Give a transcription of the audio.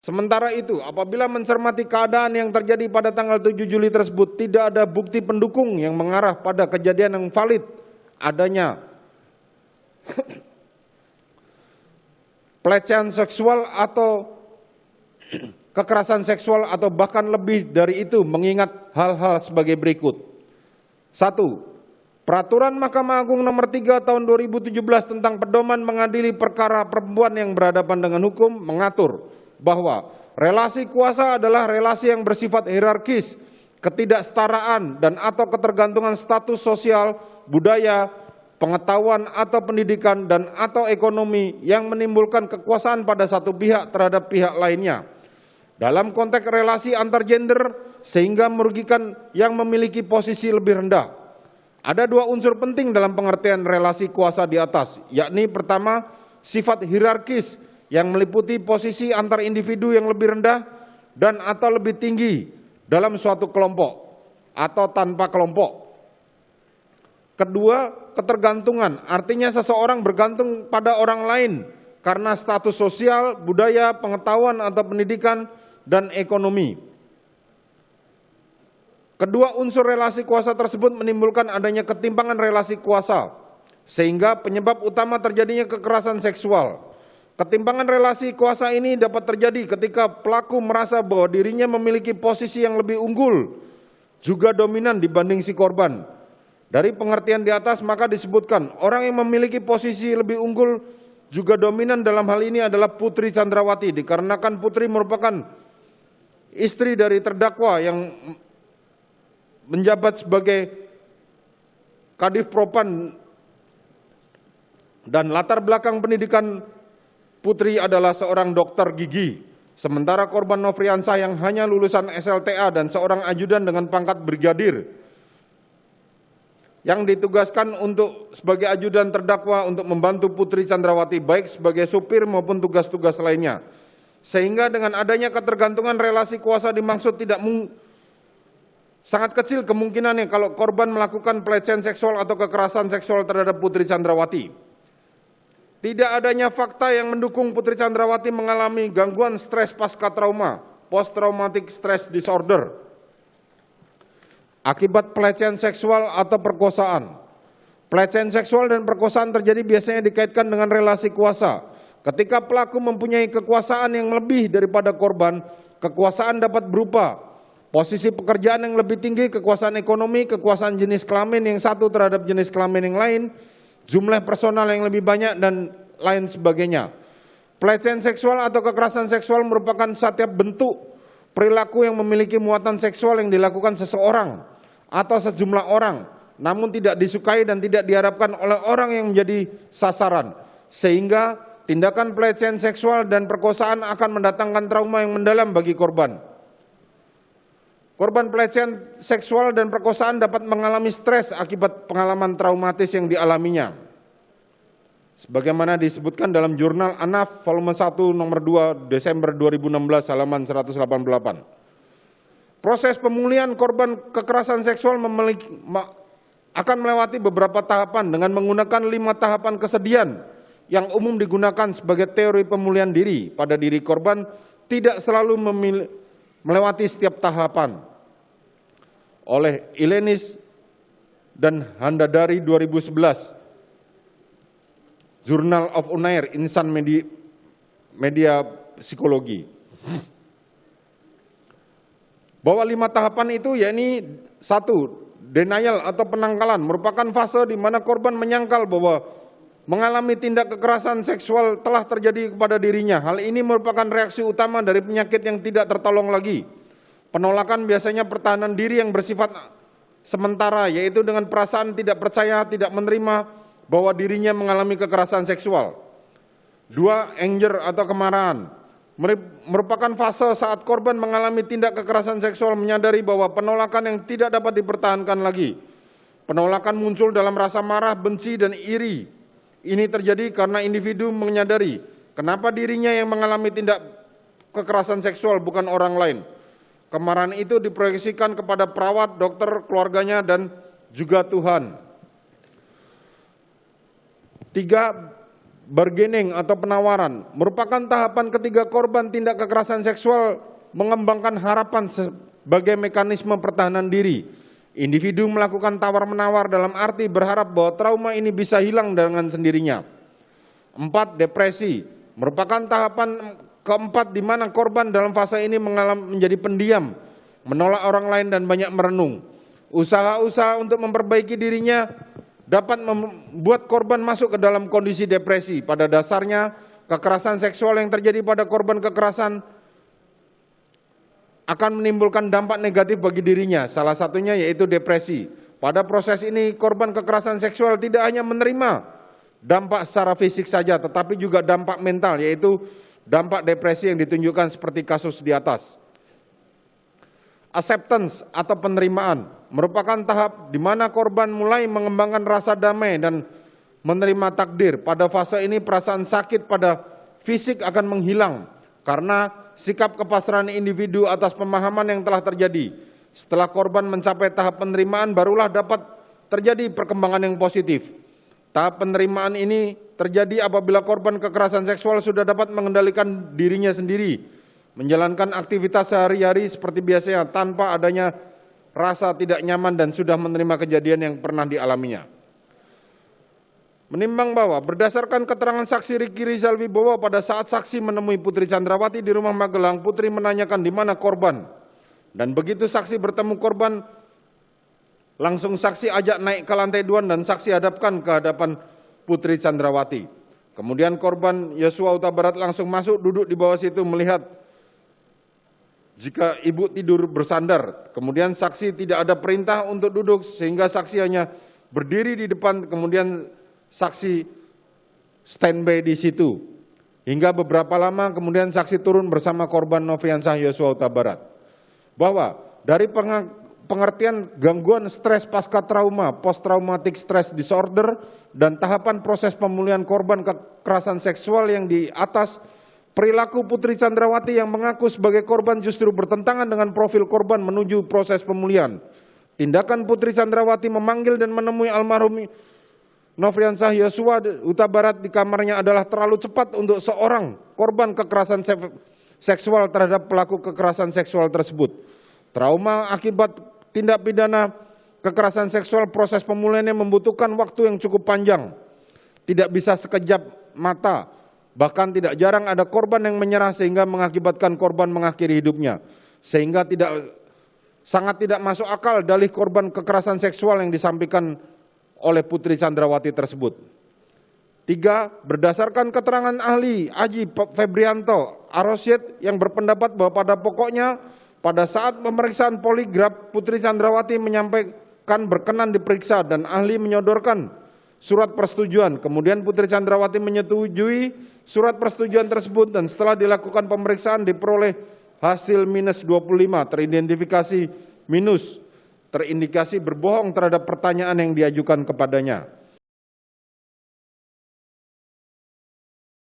Sementara itu, apabila mencermati keadaan yang terjadi pada tanggal 7 Juli tersebut, tidak ada bukti pendukung yang mengarah pada kejadian yang valid adanya pelecehan seksual atau kekerasan seksual atau bahkan lebih dari itu, mengingat hal-hal sebagai berikut. 1. Peraturan Mahkamah Agung Nomor 3 Tahun 2017 tentang pedoman mengadili perkara perempuan yang berhadapan dengan hukum mengatur bahwa relasi kuasa adalah relasi yang bersifat hierarkis, ketidaksetaraan dan atau ketergantungan status sosial, budaya, pengetahuan atau pendidikan dan atau ekonomi yang menimbulkan kekuasaan pada satu pihak terhadap pihak lainnya. Dalam konteks relasi antar gender sehingga merugikan yang memiliki posisi lebih rendah. Ada dua unsur penting dalam pengertian relasi kuasa di atas, yakni pertama, sifat hierarkis yang meliputi posisi antar individu yang lebih rendah dan atau lebih tinggi dalam suatu kelompok atau tanpa kelompok. Kedua, ketergantungan, artinya seseorang bergantung pada orang lain karena status sosial, budaya, pengetahuan atau pendidikan, dan ekonomi. Kedua unsur relasi kuasa tersebut menimbulkan adanya ketimpangan relasi kuasa, sehingga penyebab utama terjadinya kekerasan seksual. Ketimpangan relasi kuasa ini dapat terjadi ketika pelaku merasa bahwa dirinya memiliki posisi yang lebih unggul, juga dominan dibanding si korban. Dari pengertian di atas maka disebutkan orang yang memiliki posisi lebih unggul juga dominan dalam hal ini adalah Putri Chandrawati, dikarenakan Putri merupakan istri dari terdakwa yang menjabat sebagai Kadif Propan dan latar belakang pendidikan Putri adalah seorang dokter gigi, sementara korban Nofriansah yang hanya lulusan SLTA dan seorang ajudan dengan pangkat brigadir yang ditugaskan untuk sebagai ajudan terdakwa untuk membantu Putri Chandrawati baik sebagai supir maupun tugas-tugas lainnya. Sehingga dengan adanya ketergantungan relasi kuasa dimaksud sangat kecil kemungkinannya kalau korban melakukan pelecehan seksual atau kekerasan seksual terhadap Putri Chandrawati. Tidak adanya fakta yang mendukung Putri Chandrawati mengalami gangguan stres pasca trauma, post traumatic stress disorder, akibat pelecehan seksual atau perkosaan. Pelecehan seksual dan perkosaan terjadi biasanya dikaitkan dengan relasi kuasa. Ketika pelaku mempunyai kekuasaan yang lebih daripada korban, kekuasaan dapat berupa posisi pekerjaan yang lebih tinggi, kekuasaan ekonomi, kekuasaan jenis kelamin yang satu terhadap jenis kelamin yang lain, jumlah personal yang lebih banyak, dan lain sebagainya. Pelecehan seksual atau kekerasan seksual merupakan setiap bentuk perilaku yang memiliki muatan seksual yang dilakukan seseorang atau sejumlah orang, namun tidak disukai dan tidak diharapkan oleh orang yang menjadi sasaran, sehingga tindakan pelecehan seksual dan perkosaan akan mendatangkan trauma yang mendalam bagi korban. Korban pelecehan seksual dan perkosaan dapat mengalami stres akibat pengalaman traumatis yang dialaminya. Sebagaimana disebutkan dalam jurnal ANAF volume 1 nomor 2 Desember 2016 halaman 188. Proses pemulihan korban kekerasan seksual akan melewati beberapa tahapan dengan menggunakan 5 tahapan kesedihan yang umum digunakan sebagai teori pemulihan diri pada diri korban, tidak selalu melewati setiap tahapan. Oleh Ilenis dan Handadari 2011, Journal of Unair, Insan Media Psikologi. Bahwa 5 tahapan itu yakni 1. Denial atau penangkalan merupakan fase di mana korban menyangkal bahwa mengalami tindak kekerasan seksual telah terjadi kepada dirinya. Hal ini merupakan reaksi utama dari penyakit yang tidak tertolong lagi. Penolakan biasanya pertahanan diri yang bersifat sementara, yaitu dengan perasaan tidak percaya, tidak menerima bahwa dirinya mengalami kekerasan seksual. 2. Anger atau kemarahan merupakan fase saat korban mengalami tindak kekerasan seksual menyadari bahwa penolakan yang tidak dapat dipertahankan lagi. Penolakan muncul dalam rasa marah, benci, dan iri. Ini terjadi karena individu menyadari kenapa dirinya yang mengalami tindak kekerasan seksual bukan orang lain. Kemarahan itu diproyeksikan kepada perawat, dokter, keluarganya, dan juga Tuhan. 3. bargaining atau penawaran merupakan tahapan ketiga korban tindak kekerasan seksual mengembangkan harapan sebagai mekanisme pertahanan diri. Individu melakukan tawar-menawar dalam arti berharap bahwa trauma ini bisa hilang dengan sendirinya. 4. Depresi merupakan tahapan keempat di mana korban dalam fase ini menjadi pendiam, menolak orang lain dan banyak merenung. Usaha-usaha untuk memperbaiki dirinya dapat membuat korban masuk ke dalam kondisi depresi. Pada dasarnya, kekerasan seksual yang terjadi pada korban kekerasan akan menimbulkan dampak negatif bagi dirinya, salah satunya yaitu depresi. Pada proses ini, korban kekerasan seksual tidak hanya menerima dampak secara fisik saja, tetapi juga dampak mental, yaitu dampak depresi yang ditunjukkan seperti kasus di atas. Acceptance atau penerimaan merupakan tahap di mana korban mulai mengembangkan rasa damai dan menerima takdir. Pada fase ini perasaan sakit pada fisik akan menghilang karena sikap kepasrahan individu atas pemahaman yang telah terjadi. Setelah korban mencapai tahap penerimaan, barulah dapat terjadi perkembangan yang positif. Tahap penerimaan ini terjadi apabila korban kekerasan seksual sudah dapat mengendalikan dirinya sendiri, menjalankan aktivitas sehari-hari seperti biasanya tanpa adanya rasa tidak nyaman dan sudah menerima kejadian yang pernah dialaminya. Menimbang bahwa berdasarkan keterangan saksi Riki Rizal Wibowo pada saat saksi menemui Putri Chandrawati di rumah Magelang, Putri menanyakan di mana korban. Dan begitu saksi bertemu korban, langsung saksi ajak naik ke lantai 2 dan saksi hadapkan ke hadapan Putri Chandrawati. Kemudian korban Yosua Huta Barat langsung masuk duduk di bawah situ melihat jika ibu tidur bersandar. Kemudian saksi tidak ada perintah untuk duduk sehingga saksi hanya berdiri di depan, kemudian saksi standby di situ. Hingga beberapa lama kemudian saksi turun bersama korban Nofriansah Yosua Huta Barat. Bahwa dari pengertian gangguan stres pasca trauma, post traumatic stress disorder, dan tahapan proses pemulihan korban kekerasan seksual yang di atas, perilaku Putri Chandrawati yang mengaku sebagai korban justru bertentangan dengan profil korban menuju proses pemulihan. Tindakan Putri Chandrawati memanggil dan menemui almarhum Nofriansah Yosua Huta Barat di kamarnya adalah terlalu cepat untuk seorang korban kekerasan seksual terhadap pelaku kekerasan seksual tersebut. Trauma akibat tindak pidana kekerasan seksual, proses pemulihannya membutuhkan waktu yang cukup panjang. Tidak bisa sekejap mata. Bahkan tidak jarang ada korban yang menyerah sehingga mengakibatkan korban mengakhiri hidupnya. Sehingga sangat tidak masuk akal dalih korban kekerasan seksual yang disampaikan oleh Putri Chandrawati tersebut. 3. Berdasarkan keterangan ahli Aji Febrianto Arosyed yang berpendapat bahwa pada pokoknya pada saat pemeriksaan poligraf Putri Chandrawati menyampaikan berkenan diperiksa dan ahli menyodorkan surat persetujuan. Kemudian Putri Chandrawati menyetujui surat persetujuan tersebut dan setelah dilakukan pemeriksaan diperoleh hasil minus 25, terindikasi minus, terindikasi berbohong terhadap pertanyaan yang diajukan kepadanya.